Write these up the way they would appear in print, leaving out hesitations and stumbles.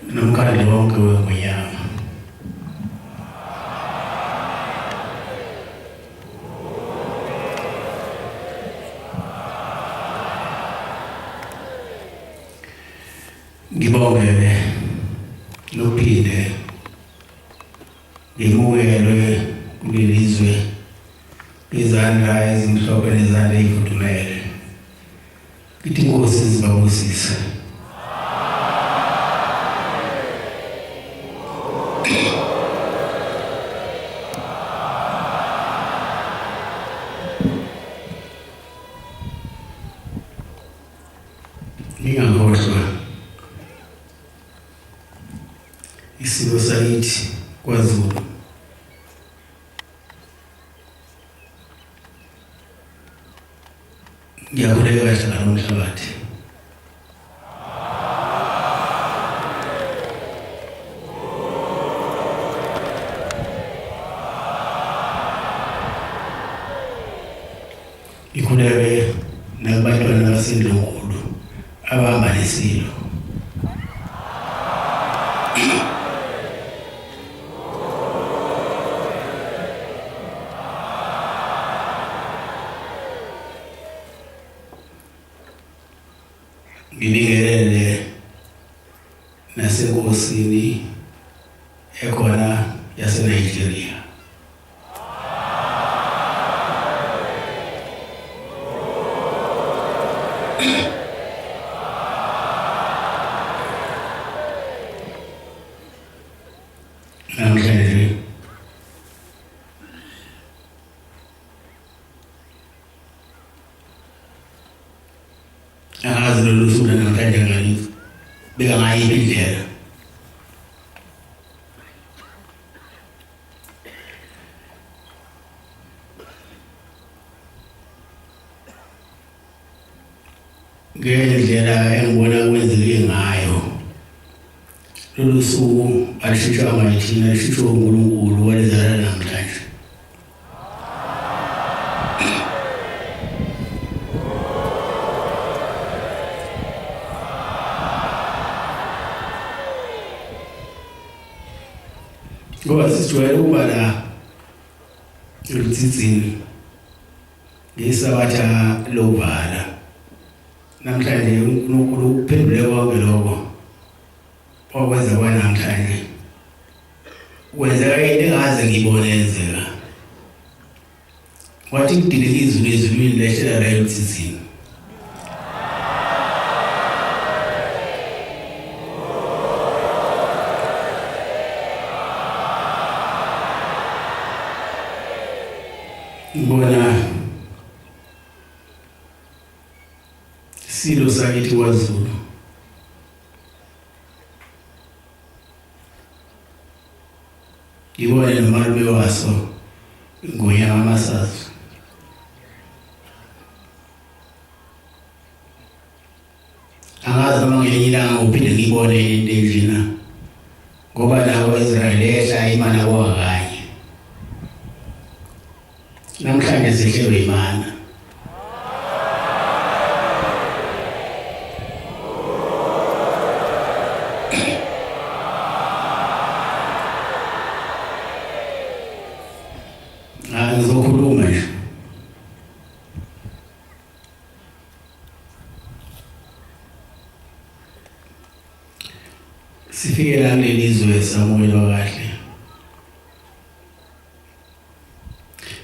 nomkhandlu wonke weNgonyama. Ngibongele lophinde ngimukelwe kulelizwe izandla ezimhlophe nezandla ezifudumele. Ngithi Nkosi zibabusise. Ngingakhohlwa isiko sakithi kwaZulu. Ngiyakhuleka kahle ngalo mhlabathi. Ngikhuleke nabantwana basendlunkulu abahamba nesilo. Ngibingelele nasenkosini ekhona yaseNigeria. Namhlanje angazi lolu suku namhlanje ngani beka ngayiphi indlela. Ngendlela engibona kwenzeke ngayo lolu suku alishitsha ngayithina lishitsho uNkulunkulu walezala namhlanje. Ngoba sijwayele ukuba la elutsitsini ngesabatha lovala. Namhlanje uNkulunkulu uphendule konke lokho okwenza kwanamhlanje. Wenza into engaze ngibone yenzeka. Wathi ngidilika izulu ezulwini lehlela la elutsitsini. Ngibona silo sakithi kwaZulu. Ngibona nomalume waso iNgonyama Masazi. Angazi noma ngelinye ilanga uphinde ngibone into enjena ngoba nawo Israyeli ehla imana kwakanye. Namhlanje sehlelwe imana. Ngizokhuluma nje. Sifike la kulelizwe samukelwa kahle.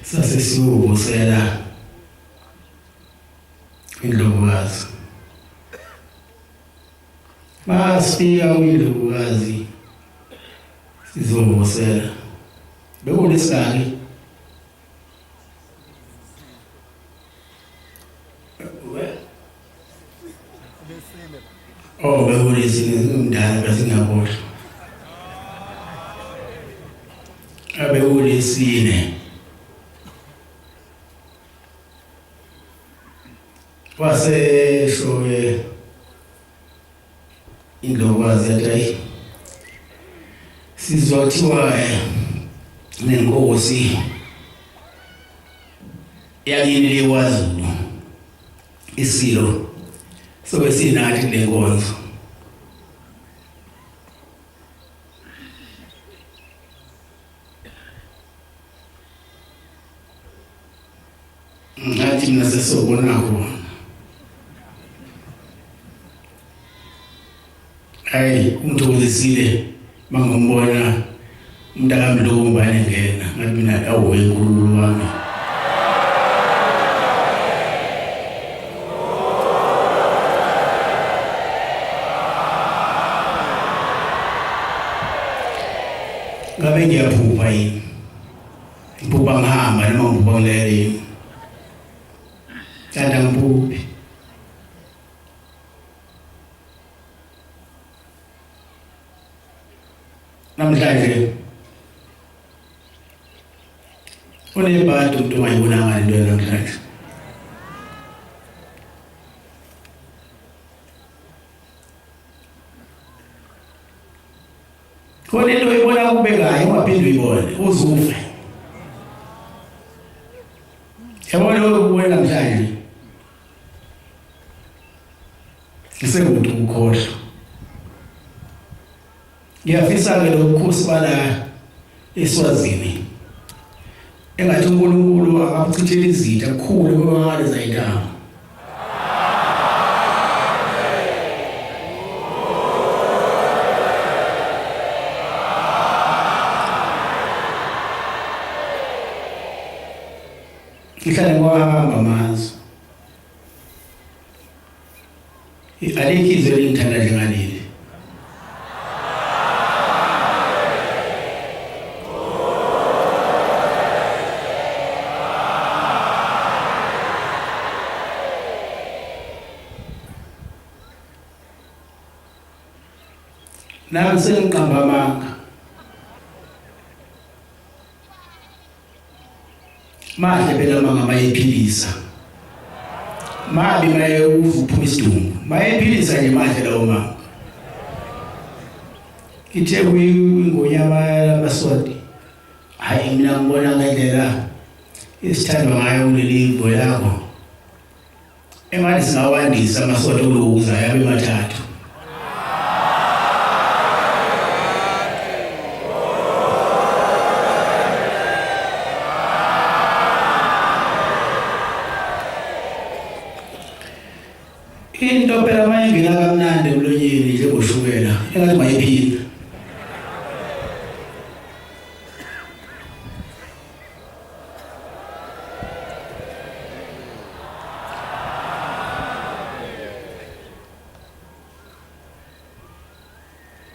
Sase siyuvusela indlovukazi. Masifika kwindlovukazi sizovusela. Bekulisaki bekulesine umdala basingakhohlwa. Abekulesine waseshoye indlovukazi yathi sizothiwa nenkosi yakini leKwaZulu isilo sobe sinathi lenkonzo. ngathi mina sesobona khona hayi umthokozisile mangombona umntakamlungu banengena ngathi mina awuwe inkulumo wami ngabe ngiyaphupha yini ngiphupa ngihamba noma ngiphupa ngilele thanda ngiphuphe namhlanje unebhadi umuntu ongayibonanga into namhlanje khona into oyibona kubekayo ungaphinde uyibone uzufe yabona lokhu namhlanje ngisengumuntu ukukhohlwa ngiyafisa-ke lokukhosi bala eSwazini engathi uNkulunkulu akabuchithela izitha kukhulu kwamangaliza intamo ngihlale ngohamba amazwe alikho izwe elingithanda njengaleli nami sengiqamba amanga mahle phela amanga mayephilisa mabi maye uvuphuma isidumbu mayephilisa nje mahle lawo manga ithe kuyingonyama yamaswati hayi mina ngibona ngendlela isithandwa ngayo kulelivo yakho engathi singawandisa amaswati olokuza yabe mathathu into phela mayengena kamnandi emlonyeni njengoshukela engathi mayiphila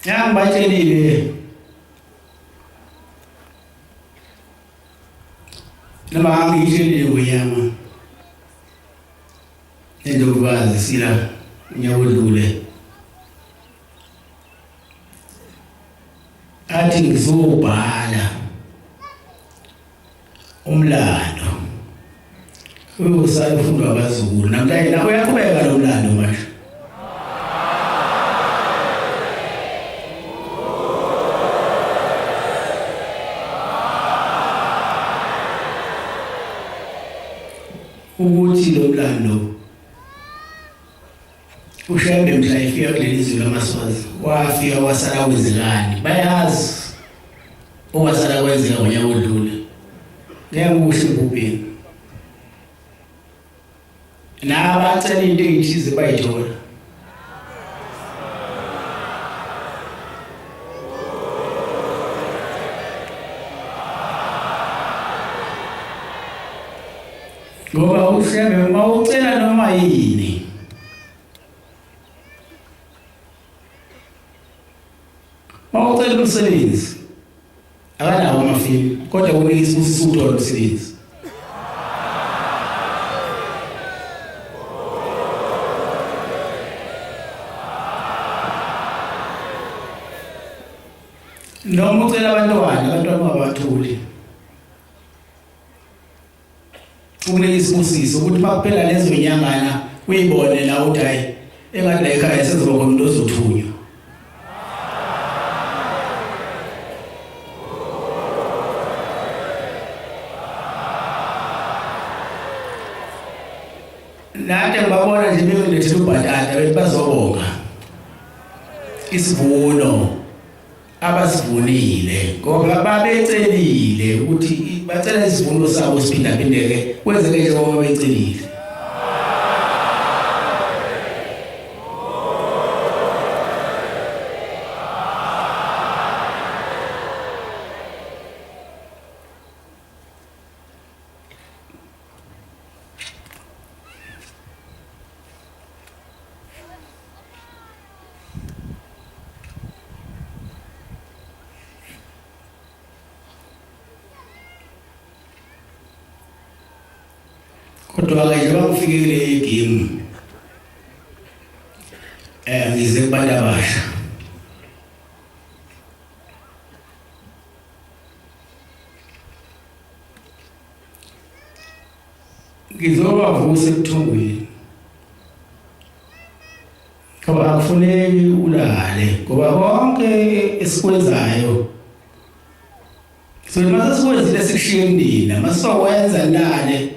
ngibatshelile noma ngiyitshelile ngonyama endokubazi sila nyawudlule athi ngizobhala umlando uyosala ufundwa abazukulu namhlanje nawe uyaqhubeka lo mlando manje ukuthi lo mlando ushayinde mhla ifika kuleli zwe lamaswazi wafika wasala kwezilani bayazi owasala kwenzeka ngonyaka odlule ngeke usho kubini nabacela into ezithize bayithola ngoba ushebe mawucela noma yini mawucela umsebenzi akanawo amafini kodwa kunika isibusiso ukuthola umsebenzi noma ucela abantwana babathuli ukunike isibusiso ukuthi makuphela lezo nyangana uyibone la uthi hayi engathi la ekhaya sezoba khona umuntu ozothunywa nathi ngibabona nje bengilethela ubhatata bethi bazobonga isivuno abasivunile ngoba babecelile ukuthi bacela isivuno sabo siphindaphindeke kwenzeke njengoba becelile. Kodwa-ke njengoba kufikile igame ngize kubantu abasha. Ngizobavusa ebuthongweni. Ngoba akufuneki ulale ngoba konke esikwenzayo mase sikwenzile sikushiye kunina masokwenza lale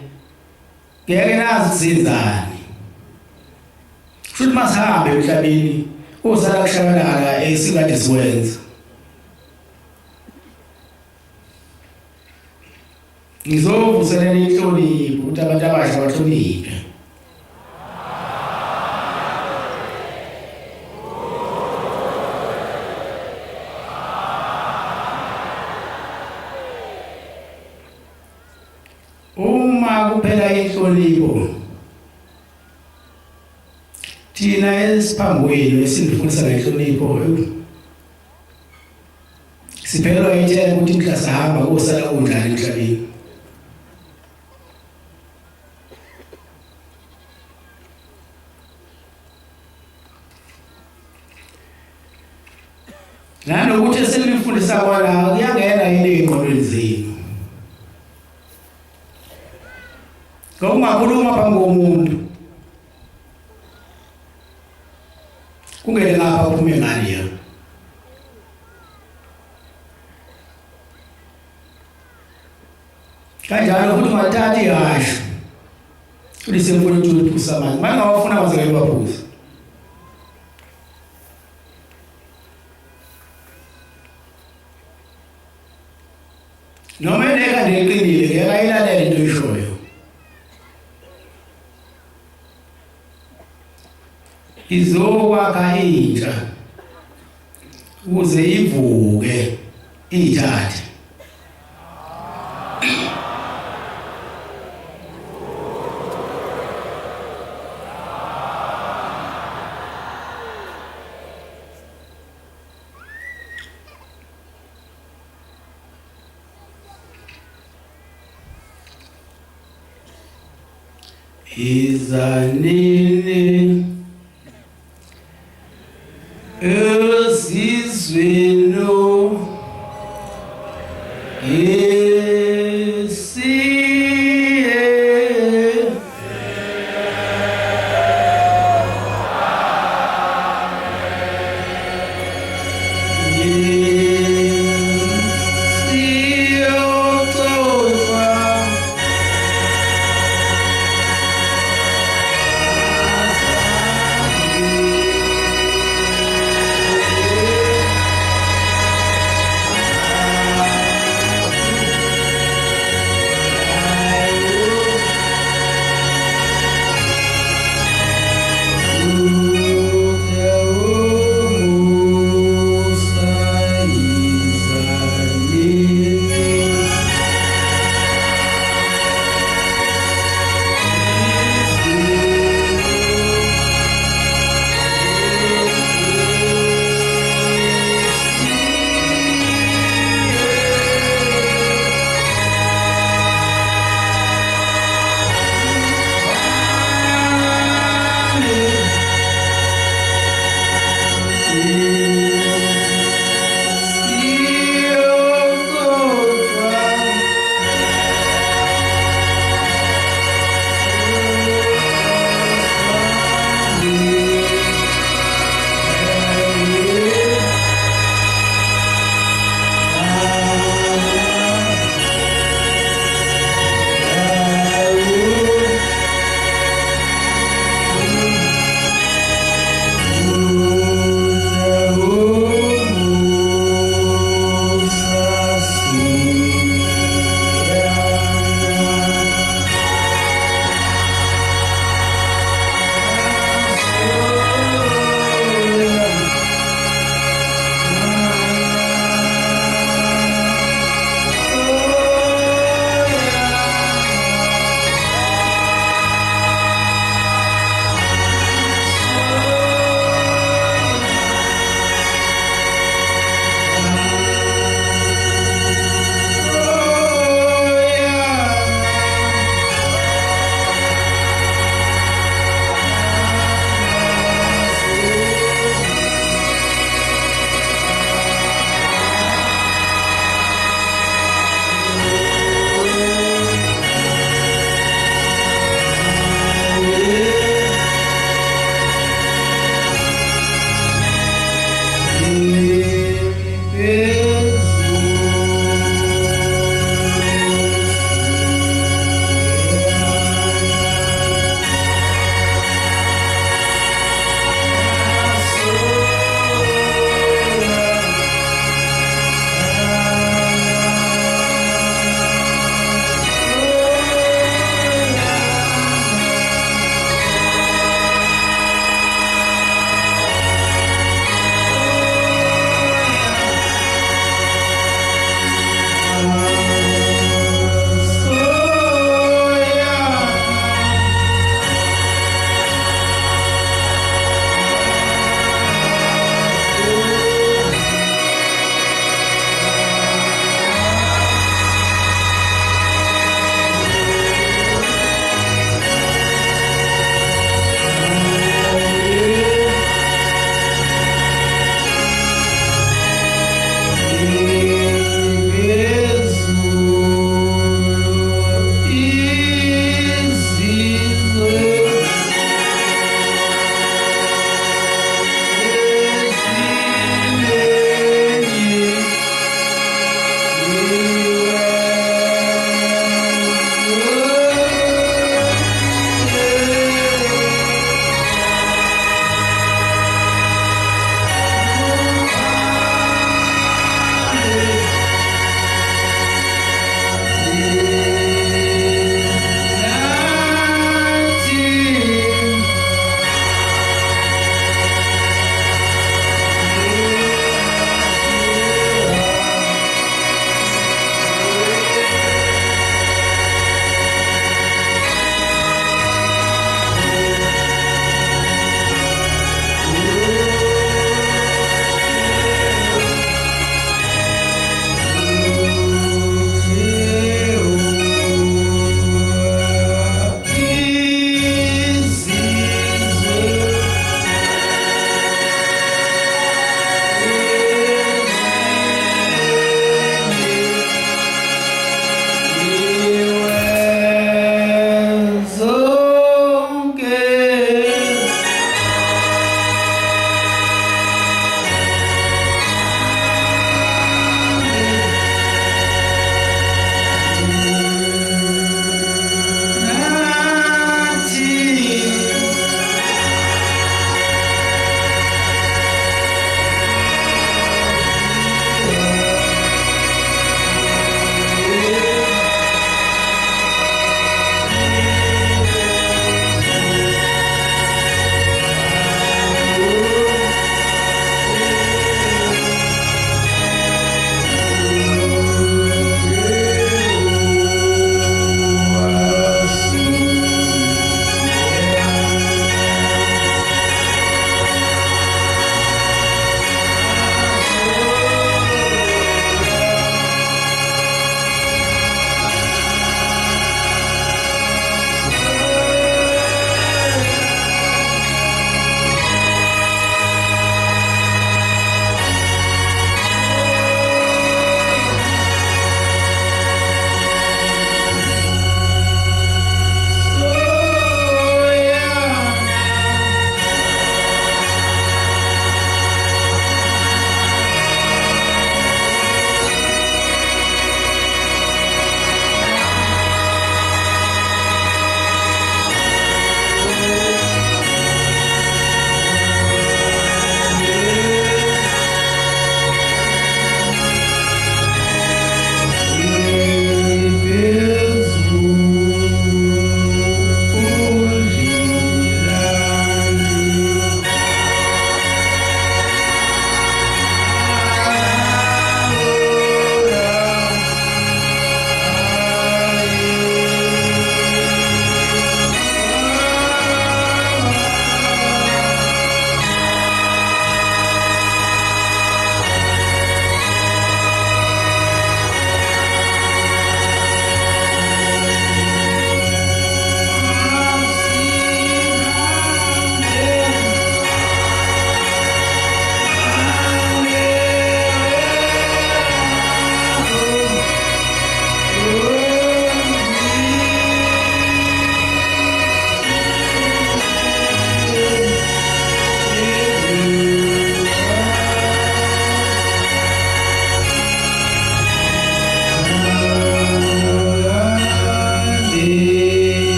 ngeke nazi kusenzani. Futhi masihambe emhlabeni usala kushabalala esikade siwenza. Ngizovuselela inhlonipho ukuthi abantu abasha bahloniphe. Uma kuphela inhlonipho thina esiphambweni esifundisa ngenhlonipho siphelwa yitshela ukuthi mhla sahamba kusala kunjani emhlabeni. Nanokuthi eselifundisa kwala kuyangena yini ey'ngqondweni zenu. Ungakhuluma phambi komuntu kungene ngapha uphume ngani ya. Kanjalo futhi ungathathi ihasho ulisemfuna ukuthi uliphusa amanzi mangawafuna wazeke lwaphuza. Noma eneka ngeqinile ngeke ayilalele into oyishoyo. Izokwakha intsha ukuze ivuke ithathe. Izanini esizweno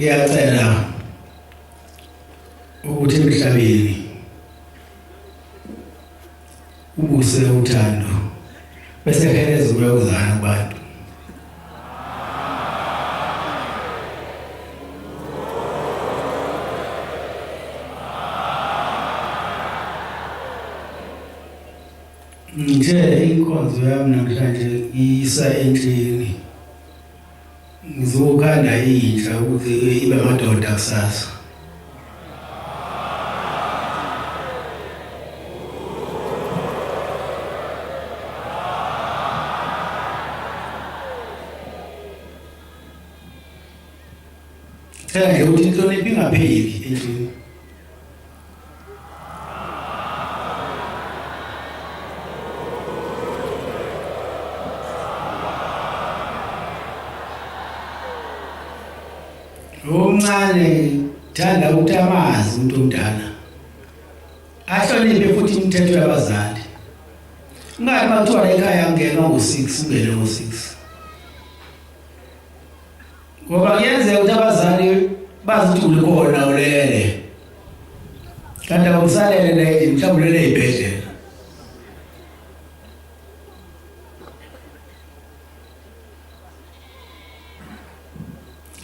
ngiyacela ukuthi emhlabeni ubuse uthando bese heleza ukuyokuzana kubantu. Nje inkonzo yami namhlanje isa entsheni. Ngizokhanda intsha ukuthi ibe amadoda kusasa. Nje ukuthi inhlonipho ingapheli endlini. Omncane thanda ukuthi amazi umuntu omdala ahloniphe futhi imithetho yabazali. Ngani bathiwa ekhaya ngenwa ngo-6 ungene ngo-6 ngoba kuyenzeka ukuthi abazali bazi ukuthi ulikhona ulele kanti akusalele nje mhlawumbe ulele ey'bhedlela.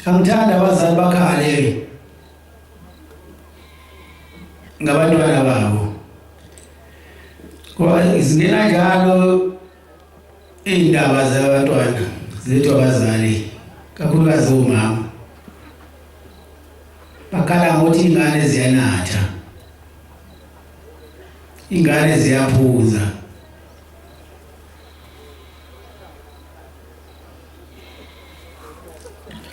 Angithanda abazali bakhale ngabantwana babo ngoba zingena njalo iy'ndaba zabantwana zethu abazali kakhulukazi omama bakhala ngokuthi iy'ngane ziyanatha, iy'ngane ziyaphuza.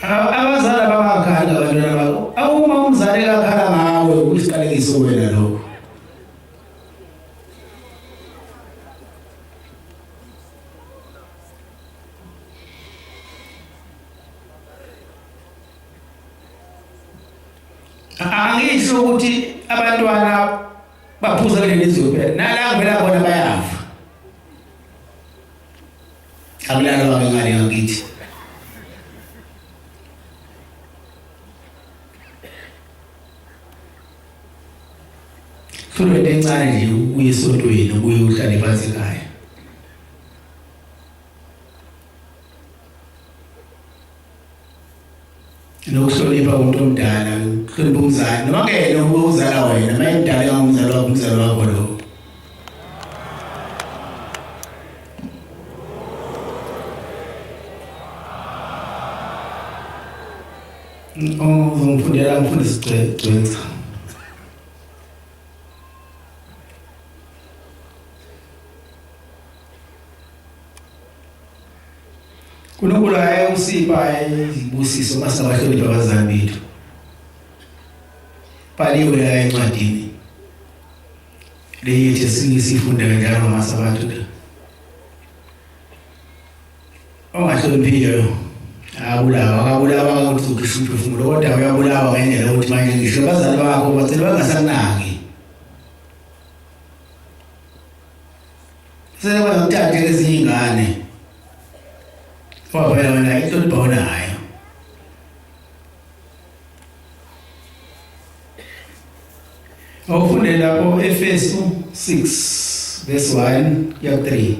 Abazali abangakhali abantwana babo awuma umzali kakhala ngawe uyisiqalekiso wena lokho. Angisho ukuthi abantwana baphuza kuleli zwe phela nala ngivela khona bayafa. Akulala wangengane ngakithi. Kulo into encane nje ubuye esontweni ubuye uhlale phansi ekhaya. Nokuhlonipha umuntu omdala, ukuhlonipha umzali noma kena uzala wena mayimdala ngumzali wakho umzali wakho lo. Ngifundela umfundisi Gcwensa. Kunokulaya usipha izibusiso masabahlonipha abazali bethu. Bhaliwe la encwadini. Leyithi sifunda njalo ngamasabatha. Ongahloniphiyo akabulawa ukuthi ukhishwe umphefumulo kodwa uyabulawa ngendlela ukuthi manje ngisho abazali bakho bacela bangasanaki. Sebangakuthatha ezinye izingane. Phela wena inhlonipho onayo. Awufunde lapho Efesu 6 verse 1 ya 3.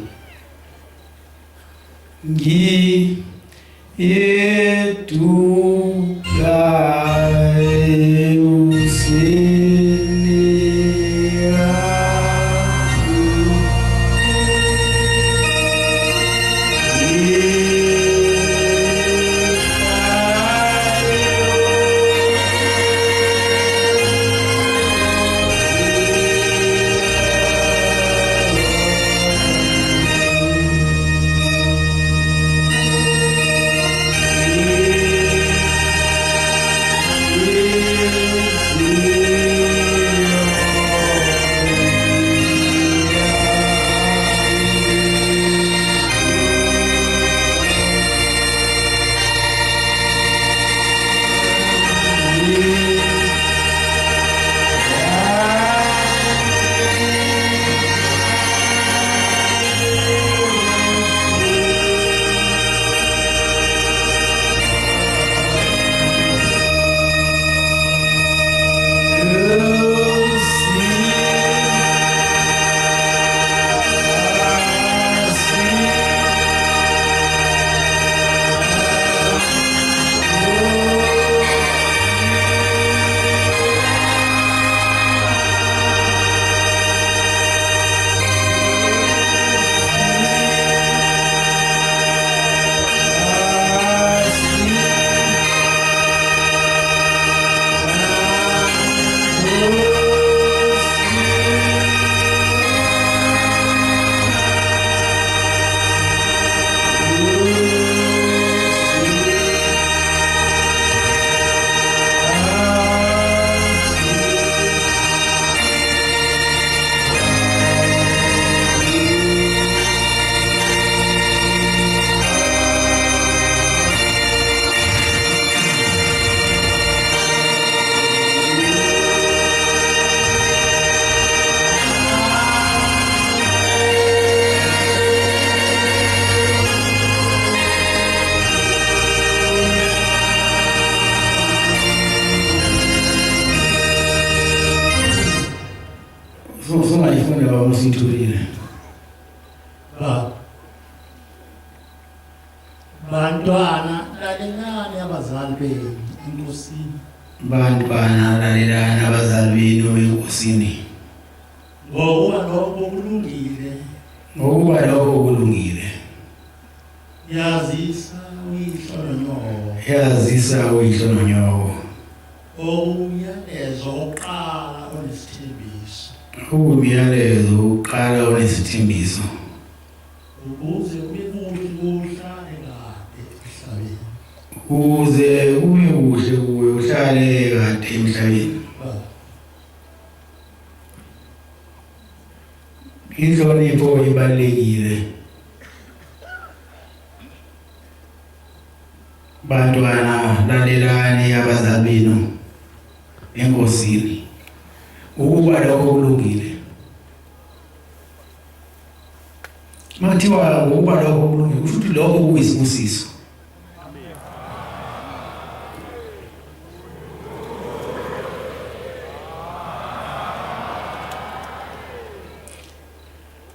Sona bamusithulile. Bantwana lalelani abazali benu enkosini. Bantwana lalelani abazali benu enkosini. Ngokuba lokho kulungile. Ngokuba lokho kulungile. Yazisa uyihlo nonyoko. Yazisa uyihlo nonyoko. Umyalezo oqala onesithembiso. Umyalezo oqala onesithembiso. Ukuze ube kuhle uhlale kade emhlabeni. Ukuze ube kuhle kuwe uhlale kade emhlabeni. Inhlonipho ibalulekile. Bantwana lalelani abazali benu enkosini. Ukuba lokho kulungile. Mathiwa ukuba lokho kulungile kusho ukuthi lokho kuyisibusiso.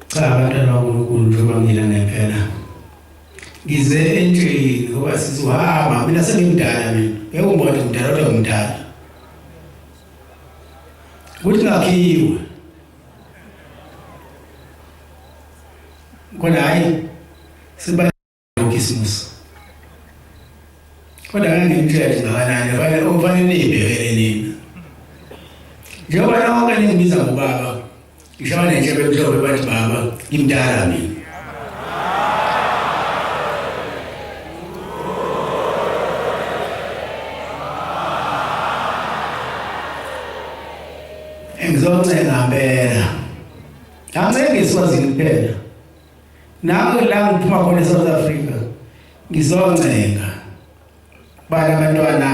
Cha abantwana uNkulunkulu njengoba ngila ngempela. Ngize entsheni ngoba sizohamba mina sengimdala mina. Ngeke umbone ngidala kodwa ngimdala. Kuthi ngakhiwe. Kodwa hayi siba nokisimusi. Kodwa ngangimthethe ngakanani kufanele nibhekele nina. Njengoba lonke ningibiza ngobaba. Ngishaba nenhlebe emhlophe bathi baba ngimdala mina. Ngizoncenga phela. Angeke ngiswazini kuphela. Nami la ngiphuma khona eSouth Africa. Ngizoncenga. Bana abantwana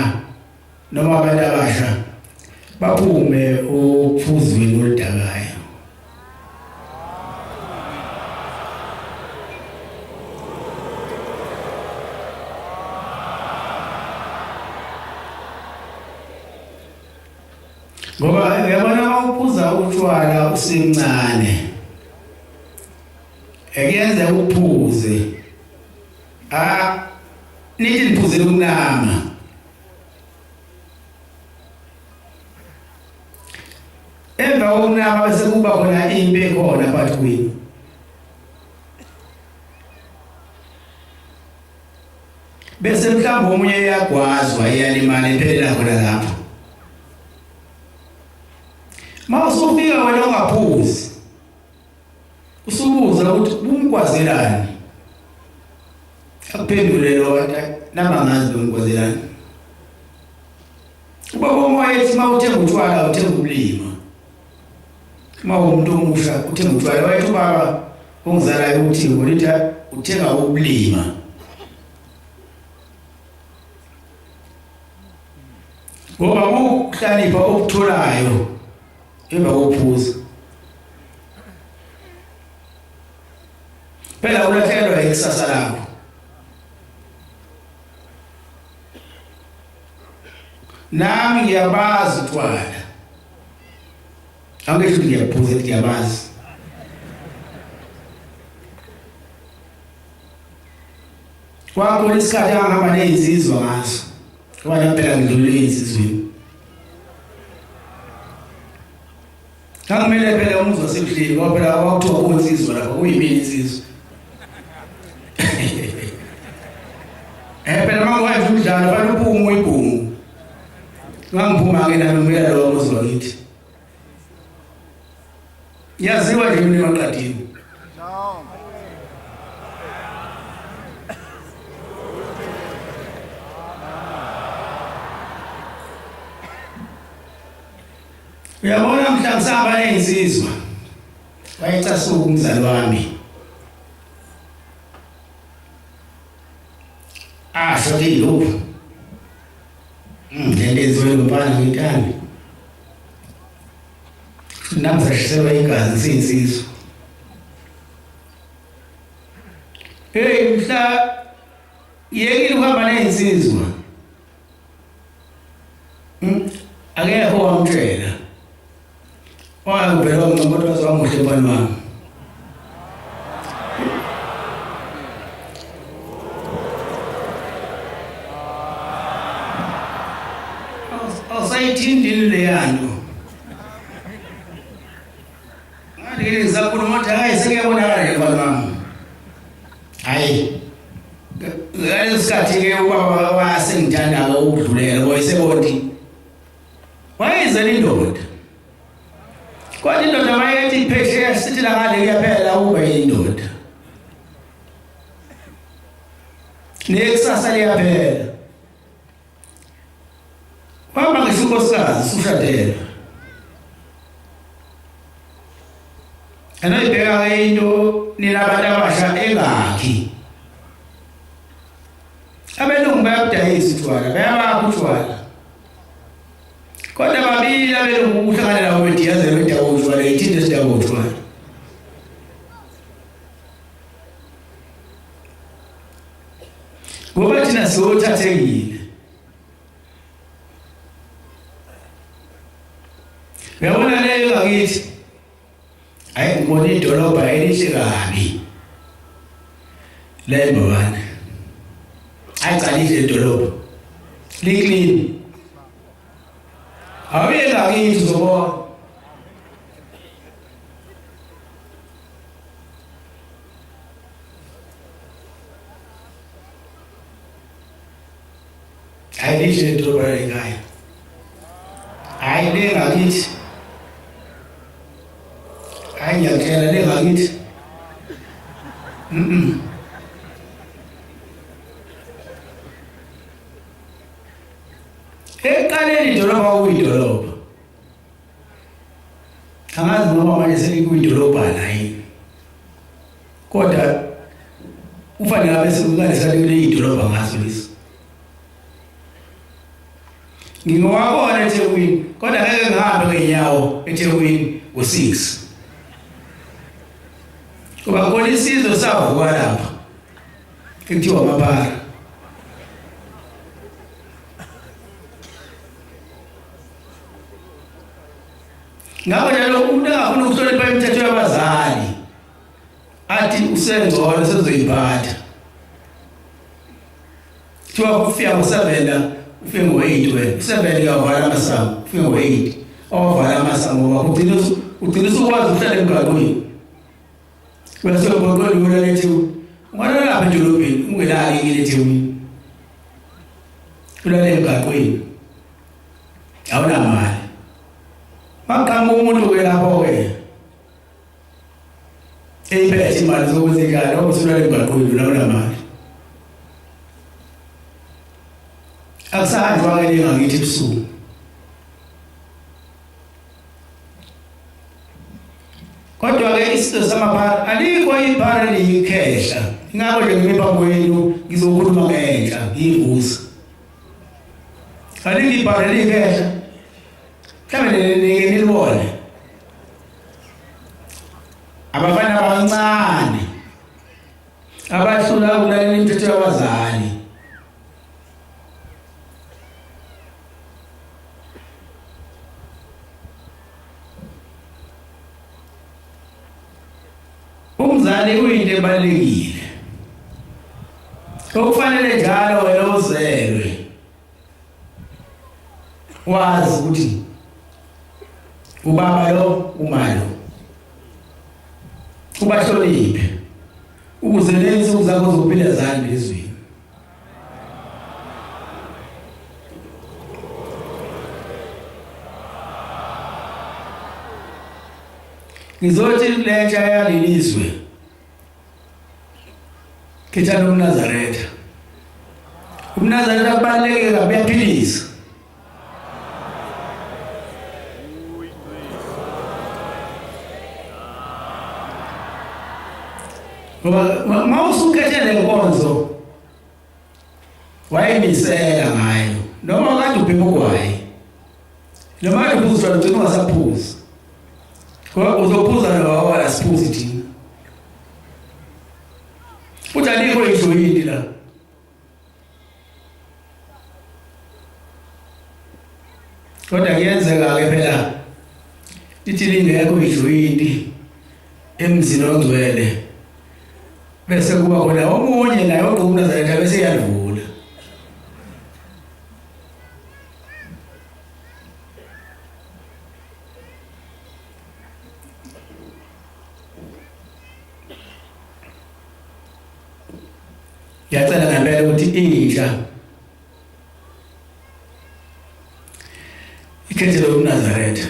noma abantu abasha baphume ophuzweni oludakayo. Ngoba uyabona ukuphuza utshwala usemncane.Ekuyenza uphuze. Nithi niphuzele ukunama. Emva kokunama bese kuba khona impi ekhona phakathi kwenu. Bese mhlawumbe omunye uyagwazwa iyalimala iphelela khona lapho. Mawusufika wena ungaphuzi. Usubuza ukuthi umgwazelani. Akuphendule lo wathi nama ngazi umgwazelani. Kuba komoya ethi mawuthenga utshwala uthenga ubulima. Umuntu omusha uthenga utshwala wathi ubaba ongizalayo uthi ngolithi uthenga ubulima. Ngoba ukuhlanipha okutholayo emva kokuphuza. Phela ulahlekelwa ikusasa lakho. Nami ngiyabazi utshwala. Angisho ngiyaphuza ngiyabazi. Kwakhona isikhathi angihamba nezizwe ngaso. Ngoba phela ngidlule ezizweni. Kamele phela umuntu wasebuhleli ngoba phela awakuthiwa konsizwe lapha kuyimini insizwe. Phela mangwazi umdlalo fanele uphume uyibhungu. Ngangiphuma ke nami ngiyela lo muzi wakithi. Yaziwa nje mina emaqadini. Uyabona mhla ngisahamba nensizwa. Wayecasuka umzali wami. Sothi lokho. Lento enziwe ngomfana ngitani. Namsashiselwa igazi sinsizwa. Mhla yekile ukuhamba nensizwa. Akekho wamtshela. Wangivela ngomuntu wamuhle mfana wami. Awusayithindile leyanto. Ngale ngizakhuluma ukuthi hayi sekuyabonakala nje mfana wami. Hayi. Ngesikhathi ke ubaba wasengithanda ukudlulela wayesebonti. Wayezela indoda. Kodwa indoda mayethi iphesheya sithi la ngale kuyaphela ube indoda. Nekusasa liyaphela. Waba ngisho unkosikazi ushadela. Anoyibheka into ninabantu abasha engakhi. Abelungu bayabudayisa utshwala, bayabakha utshwala. Kodwa babili abelungu uhlangana nabo bediyazela indawo utshwala, ithinte isindawo utshwala. Ngoba thina siyothathekile. Uyabona leyo ngakithi. Hayi ngibona idolobha elihle kabi. Le mbabane. Ayicalile idolobha. Liclean. Awuye ngakithi uzobona. Ayilihle idolobha ekhaya. Hayi le ngakithi. Hayi ngiyakutshela le ngakithi. Eqaleni idolobha uyidolobha. Angazi noma manje selikuyidolobha la yini. Kodwa ufanele ngabe sekukalisa le idolobha ngaso lesi. Ngingowabona eThekwini, kodwa ngeke ngihambe ngenyawo eThekwini ngo6. Kuba khona isizwe savuka lapha. Kuthiwa Mapara. Ngakho njalo umuntu angafuna ukuhlonipha imithetho yabazali. Athi usengcono sezoyiphatha. Kuthiwa kufika ngo7 la ufike ngo8 wena. U7 uyavala amasango, ufike ngo8. Awavala amasango wakho ugcina usukwazi ukuhlala emgaqweni. Bese ubona lona lethi ungana lapha edolobheni ungelali ngilethi ulale emgaqweni. Awuna mali. Maqhamuka umuntu ke lapho ke. Eyiphethe imali zokuzinkala obusulale emgaqweni lawula mali. Akusahanjwa ke ngakithi ebusuku. Kodwa ke isizwe samapara alikho iphara liyikhehla. Ingakho nje ngipha kwenu ngizokhuluma ngenhla ngivusa. Alikho iphara liyikhehla. Mhlawumbe nilibone. Abafana abancane abahlula ukulalela imithetho yabazali. Umzali uyinto ebalekile. Okufanele njalo wena uzelwe. Wazi ukuthi ubaba lo umalo. Ubahloniphe. Ukuze lenzi uzakho zophila zani ezweni. Ngizothi lentsha yalilizwe. Kithana uNazaretha. uNazaretha kubaleke kabi uyaphilisa. Ngoba mawusukhethe lenkonzo wayemisela ngayo noma kade ubhema ugwayi. Noma kade uphuza ugcina ungasaphuzi. Ngoba uzophuza nawe asiphuzi thina. Futhi alikho ijoyini la. Kodwa kuyenzeka ke phela lithi lingekho ijoyinti emzini ongcwele bese kuba khona omunye naye ogqoka uNazaretha bese yadlula. Yacela ngempela ukuthi intsha ikhethe lo Nazaretha.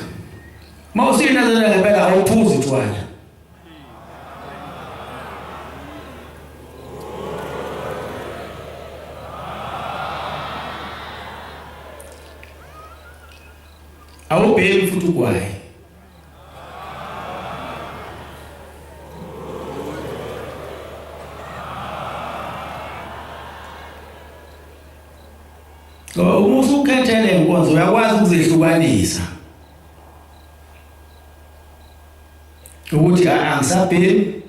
Mawusiya Nazaretha ngempela awuphuzi utshwala. Awubheki futhi ugwayi. Uma usukhethele inkonzo uyakwazi ukuzihlukanisa. Ukuthi angisabhemi,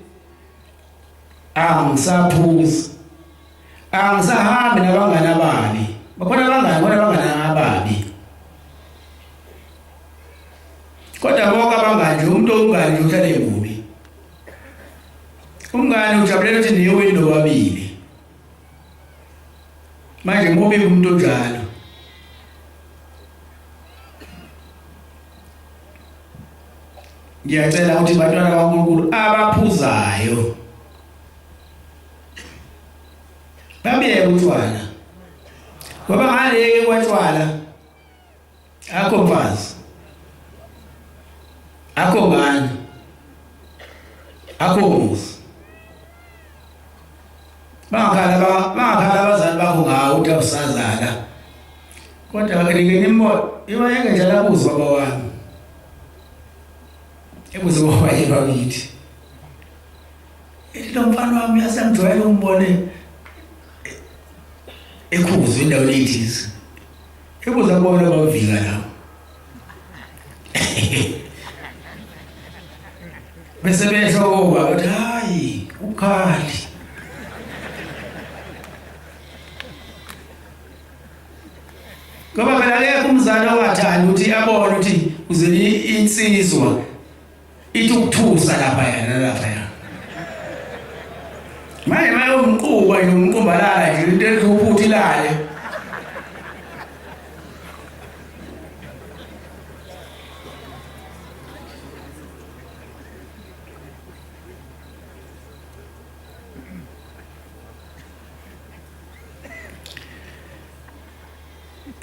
angisaphuzi, angisahambi nabangani ababi. Bakhona abangani ababi. Kodwa bonke abangani umuntu ongani uhlala emubi. Umngani ujabulela ukuthi niye wendo wabili. Manje mubi umuntu onjalo. Ngiyacela ukuthi bantwana kaNkulunkulu abaphuzayo babiyeke utshwala. Ngoba ngale kwatshwala akho mfazi, akho ngane, akho muzi. Bangakhala abazali bakho ngawo ukuthi awusazala. Kodwa ngeke nimbo iwayeke njalo abuze baba wami. Ebuze baba yeba ngithi. Lo mfana wami yasemjwayele umbone ekhuzwe indawo leyithize. Ebuze abone bavika lapho. Bese besho bathi hayi ukhali. Ngoba phela akekho umzali ongathanda ukuthi abone ukuthi uzeli insizwa ithi ukuthusa lapha yana lapha yana. Manje umquba nje umqumbalala nje into ezokuthi ilale.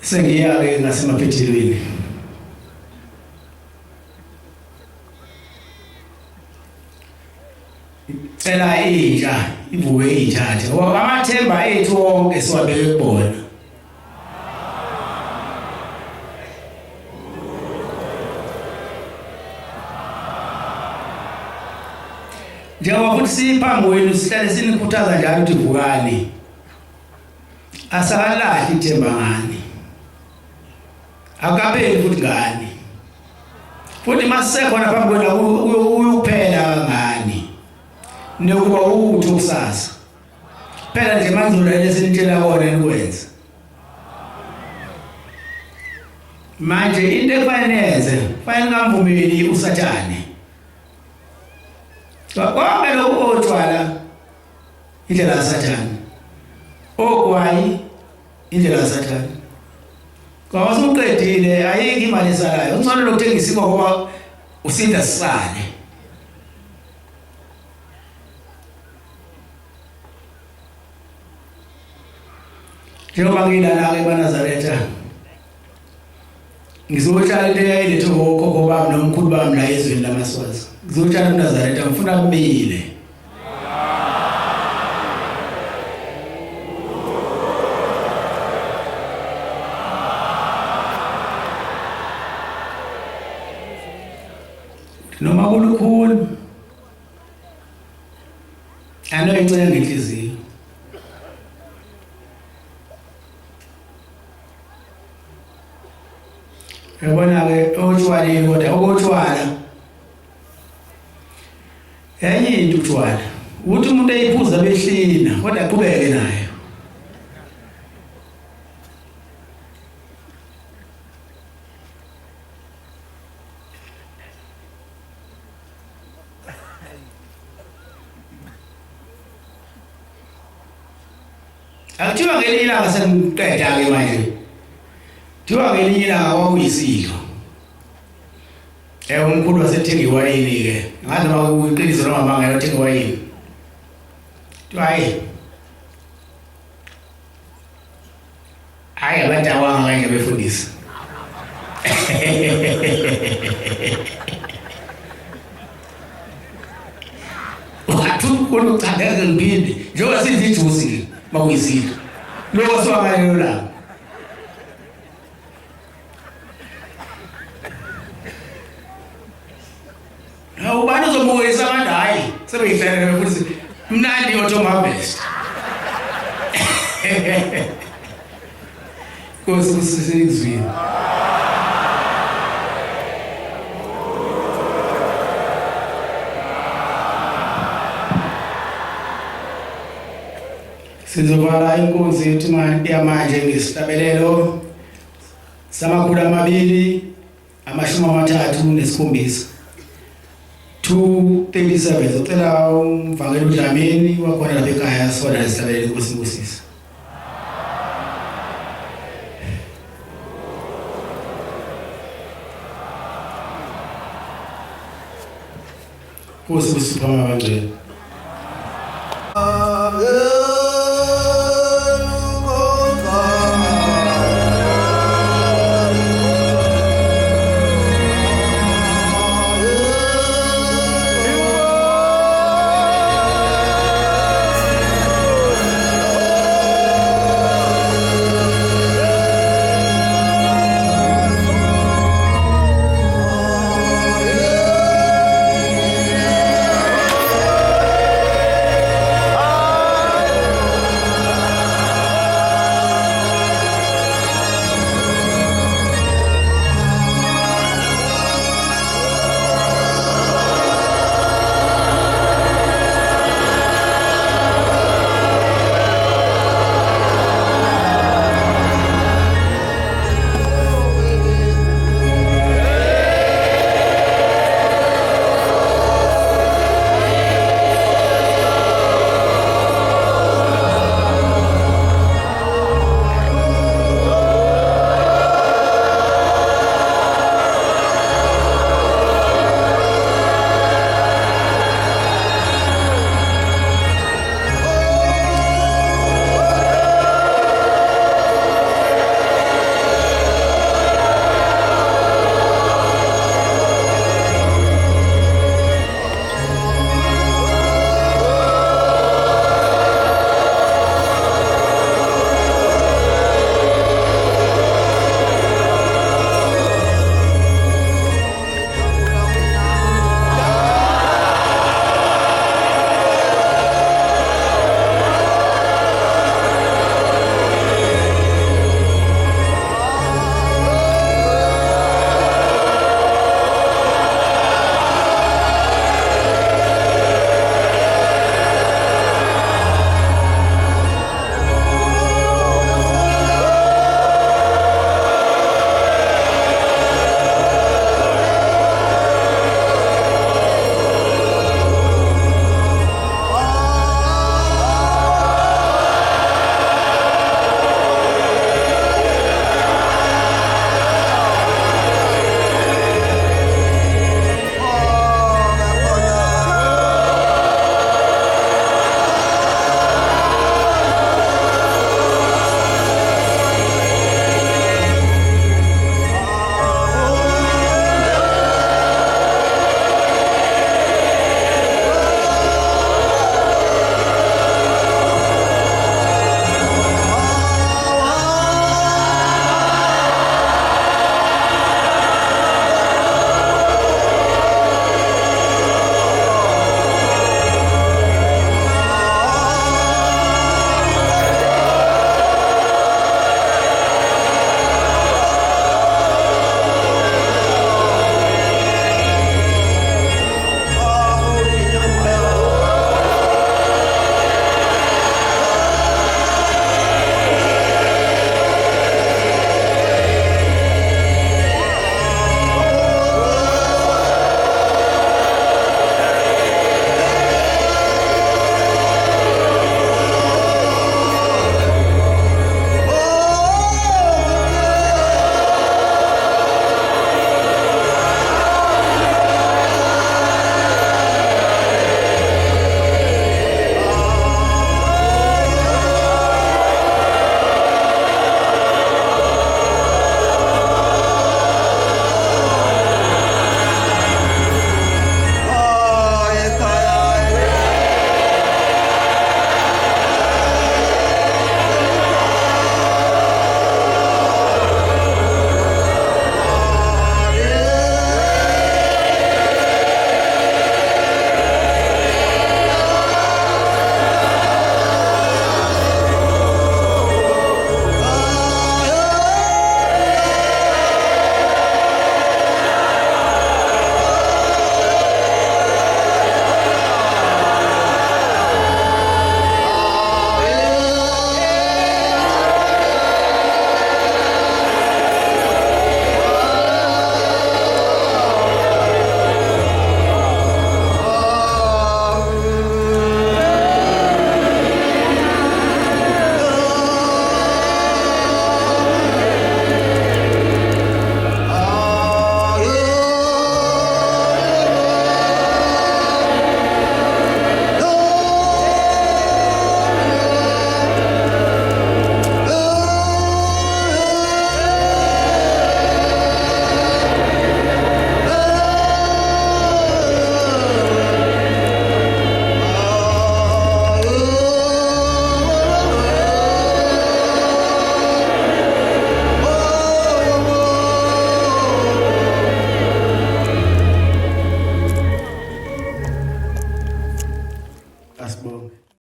Sengiyake ngasemaphethelweni. Cela intsha ivuke ithathe ngoba amathemba ethu wonke siwabeke kubona. Njengoba futhi siphambi kwenu sihlale sinikhuthaza njalo ukuthi vukani. Asakalahli ithemba ngani. Akapheli futhi ngani. Futhi masisekhona phambi kwena uyukuphela ngani. Nokuba uthi kusasa. Phela nje manzula lesinitshela kona nikwenza. Manje into ekufanele ngamvumeli uSathane. Konke lokho otshwala indlela kaSathane. Ogwayi indlela kaSathane. Ngoba usuqedile ayikho imali esalayo. Ungcono lokuthengisa ngoba usinda sisale. Njengoba ngilana-ke eNazaretha ngizotshala into eyayilethe ngokhokho bami nomkhulu bami la ezweni lamaSwazi. Ngizotshala eNazaretha ngifuna kumile. Noma kulukhulu anoyicela ngenhliziyo. Yabona-ke otshwaleni kodwa okotshwala enye into utshwala ukuthi umuntu eyiphuza behlina kodwa aqhubeke nayo. Akuthiwa ngelinye ilanga sengiqeda-ke manje. Kuthiwa ngelinye ilanga kwakuyisilo. Umkhulu wasethenga iwayini-ke. Ngazi noma kuyiqiniso noma amanga yothenga iwayini. Kuthiwa hayi abantu awanga kanje befundisa. Khona ucandeka ngiphinde njengoba sithi ijusi makuyisilo lokho siwangalelo la ubani uzomukisa abantu hayi sebeyihlalele futhi mnandi oThoma Best kusizizwini sizovala inkonzo yethu yamanje ngesihlabelelo samakhulu 237 237 zocela umvangeli uDlamini wakhona lapha ekhaya sona lesihlabelelo inkosi imbusisa Nkosi kusipha amabangcwele